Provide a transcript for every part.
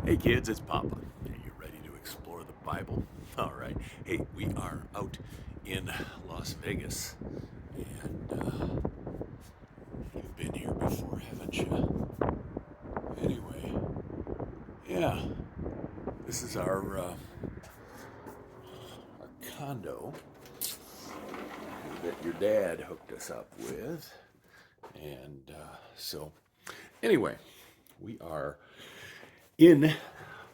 Hey kids, it's Papa. Are you ready to explore the Bible? All right. Hey, we are out in Las Vegas, and you've been here before, haven't you? Anyway, yeah, this is our condo that your dad hooked us up with, and so anyway, we are in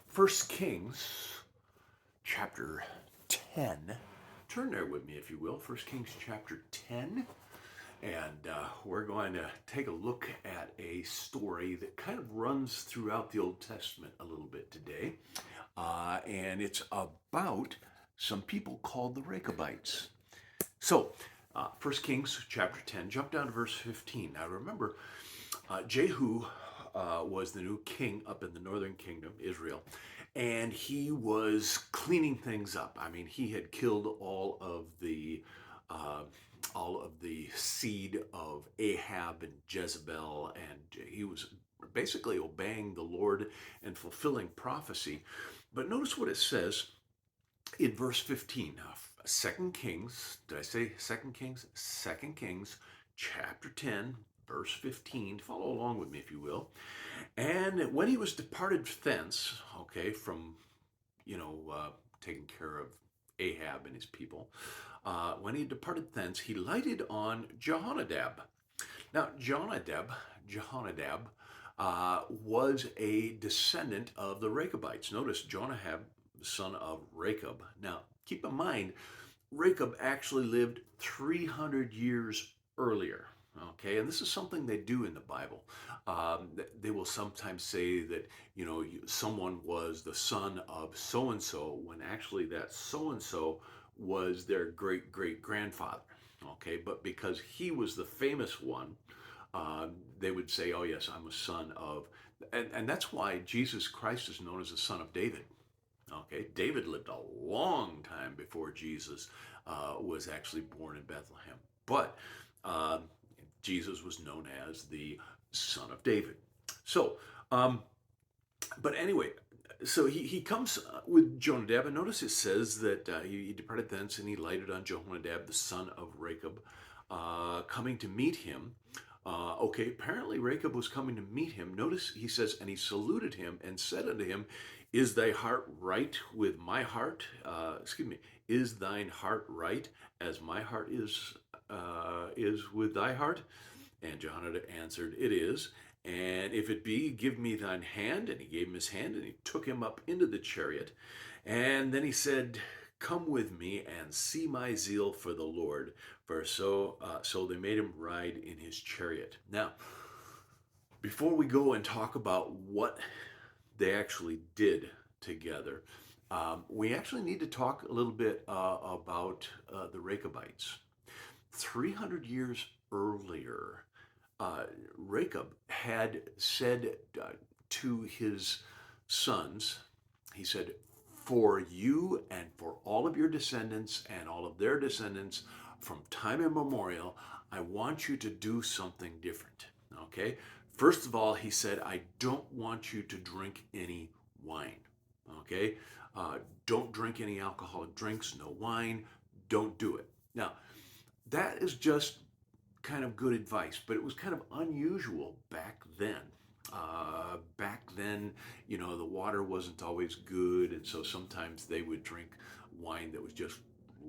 First Kings chapter 10. Turn there with me, if you will. First Kings chapter 10. And we're going to take a look at a story that kind of runs throughout the Old Testament a little bit today. And it's about some people called the Rechabites. So, 1 Kings chapter 10, jump down to verse 15. Now remember, Jehu was the new king up in the northern kingdom, Israel, and he was cleaning things up. I mean, he had killed uh, all of the seed of Ahab and Jezebel, and he was basically obeying the Lord and fulfilling prophecy. But notice what it says in verse 15. Second Kings, did I say Second Kings? Second Kings chapter 10, verse 15. Follow along with me, if you will. And when he was departed thence, okay, from, taking care of Ahab and his people, when he departed thence, he lighted on Jehonadab. Now, Jehonadab was a descendant of the Rechabites. Notice Jonahab, the son of Rechab. Now, keep in mind, Rechab actually lived 300 years earlier. Okay, and this is something they do in the Bible. They will sometimes say that, someone was the son of so and so, when actually that so and so was their great great grandfather. Okay, but because he was the famous one, they would say, oh, yes, I'm a son of, and that's why Jesus Christ is known as the son of David. Okay, David lived a long time before Jesus was actually born in Bethlehem. But uh, Jesus was known as the son of David. So, um, but anyway, so he comes with Jonadab, and notice it says that he departed thence and he lighted on Jehonadab, the son of Rechab, coming to meet him. Okay, apparently Rechab was coming to meet him. Notice he says, and he saluted him and said unto him, is thy heart right with my heart? Is thine heart right as my heart is with thy heart? And Jehonadab answered, it is. And if it be, give me thine hand. And he gave him his hand, and he took him up into the chariot. And then he said, come with me and see my zeal for the Lord. For so they made him ride in his chariot. Now, before we go and talk about what they actually did together, we actually need to talk a little bit about the Rechabites. 300 years earlier, Rechab had said to his sons, he said, for you and for all of your descendants and all of their descendants from time immemorial, I want you to do something different. Okay? First of all, he said, I don't want you to drink any wine. Okay? Don't drink any alcoholic drinks, no wine. Don't do it. Now, that is just kind of good advice, but it was kind of unusual back then. Back then, the water wasn't always good, and so sometimes they would drink wine that was just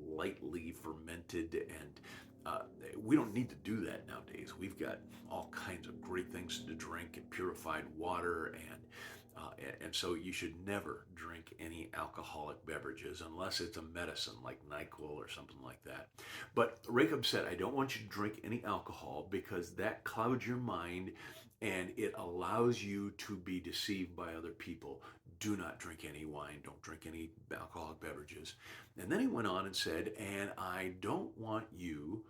lightly fermented, and we don't need to do that nowadays. We've got all kinds of great things to drink and purified water, and so you should never drink any alcoholic beverages unless it's a medicine like NyQuil or something like that. But Rechab said, I don't want you to drink any alcohol because that clouds your mind and it allows you to be deceived by other people. Do not drink any wine. Don't drink any alcoholic beverages. And then he went on and said, and I don't want you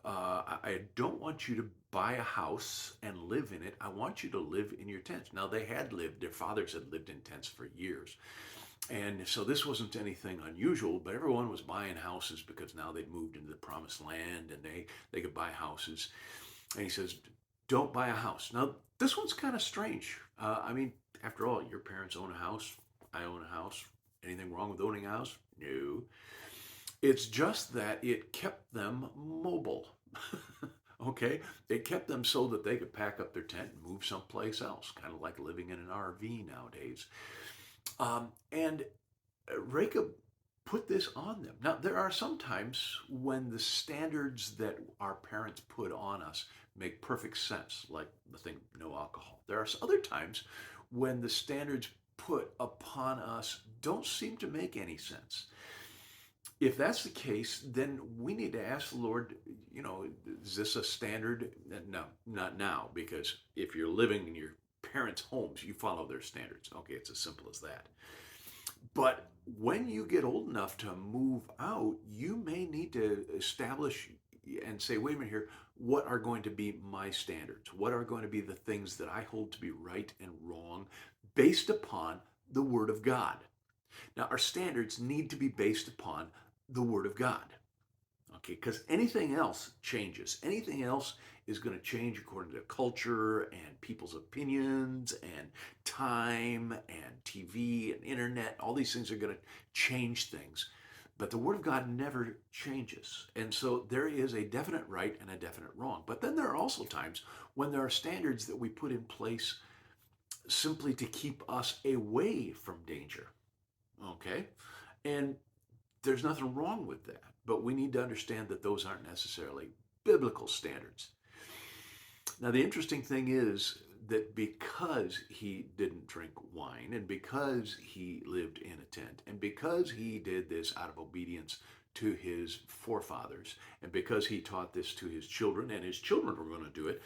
I don't want you to buy a house and live in it. I want you to live in your tents. Now, their fathers had lived in tents for years. And so this wasn't anything unusual, but everyone was buying houses because now they'd moved into the promised land and they could buy houses. And he says, don't buy a house. Now, this one's kind of strange. I mean, after all, your parents own a house. I own a house. Anything wrong with owning a house? No. It's just that it kept them mobile. Okay? It kept them so that they could pack up their tent and move someplace else, kind of like living in an RV nowadays. And Reka put this on them. Now, there are some times when the standards that our parents put on us make perfect sense, like the thing no alcohol. There are other times when the standards put upon us don't seem to make any sense. If that's the case, then we need to ask the Lord, is this a standard? No, not now, because if you're living in your parents' homes, you follow their standards. Okay, it's as simple as that. But when you get old enough to move out, you may need to establish and say, wait a minute here, what are going to be my standards? What are going to be the things that I hold to be right and wrong based upon the Word of God? Now, our standards need to be based upon the Word of God. Okay, because anything else changes. Anything else is going to change according to culture and people's opinions and time and TV and internet. All these things are going to change things. But the Word of God never changes. And so there is a definite right and a definite wrong. But then there are also times when there are standards that we put in place simply to keep us away from danger. Okay? And there's nothing wrong with that. But we need to understand that those aren't necessarily biblical standards. Now, the interesting thing is that because he didn't drink wine, and because he lived in a tent, and because he did this out of obedience to his forefathers, and because he taught this to his children, and his children were going to do it,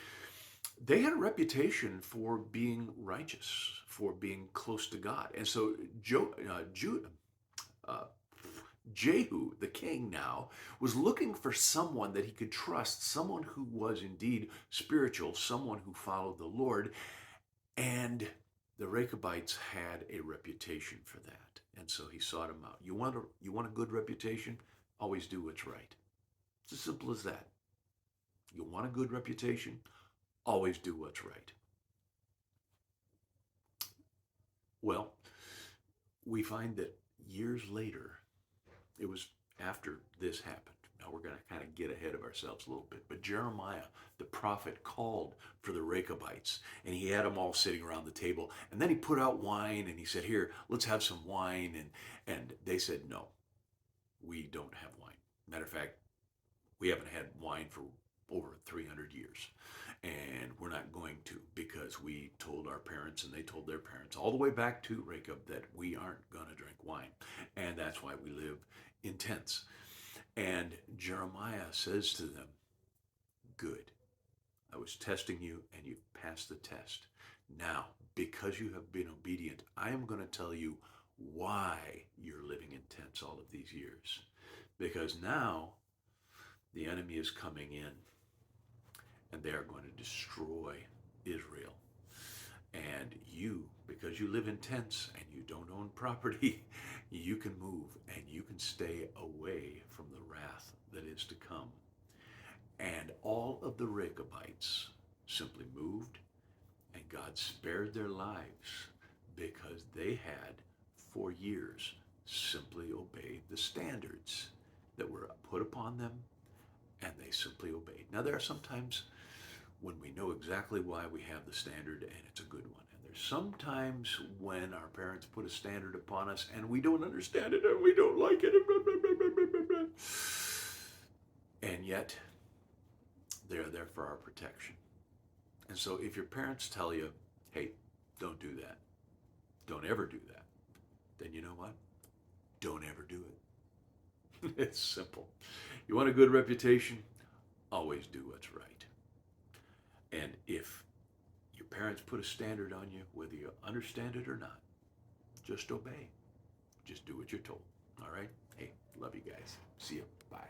they had a reputation for being righteous, for being close to God. And so uh, Jehu, the king now, was looking for someone that he could trust, someone who was indeed spiritual, someone who followed the Lord. And the Rechabites had a reputation for that. And so he sought him out. You want a good reputation? Always do what's right. It's as simple as that. You want a good reputation? Always do what's right. Well, we find that years later, it was after this happened. Now we're going to kind of get ahead of ourselves a little bit. But Jeremiah, the prophet, called for the Rechabites, and he had them all sitting around the table. And then he put out wine, and he said, "Here, let's have some wine." And they said, "No, we don't have wine. Matter of fact, we haven't had wine for over 300 years. And we're not going to, because we told our parents and they told their parents all the way back to Rechab that we aren't going to drink wine. And that's why we live in tents." And Jeremiah says to them, "Good. I was testing you and you've passed the test. Now, because you have been obedient, I am going to tell you why you're living in tents all of these years. Because now the enemy is coming in and they are going to destroy Israel. And you, because you live in tents and you don't own property, you can move and you can stay away from the wrath that is to come." And all of the Rechabites simply moved, and God spared their lives because they had, for years, simply obeyed the standards that were put upon them, and they simply obeyed. Now, there are sometimes when we know exactly why we have the standard and it's a good one. And there's sometimes when our parents put a standard upon us and we don't understand it and we don't like it. And yet, they're there for our protection. And so if your parents tell you, "Hey, don't do that. Don't ever do that," then you know what? Don't ever do it. It's simple. You want a good reputation? Always do what's right. And if your parents put a standard on you, whether you understand it or not, just obey. Just do what you're told. All right? Hey, love you guys. See you. Bye.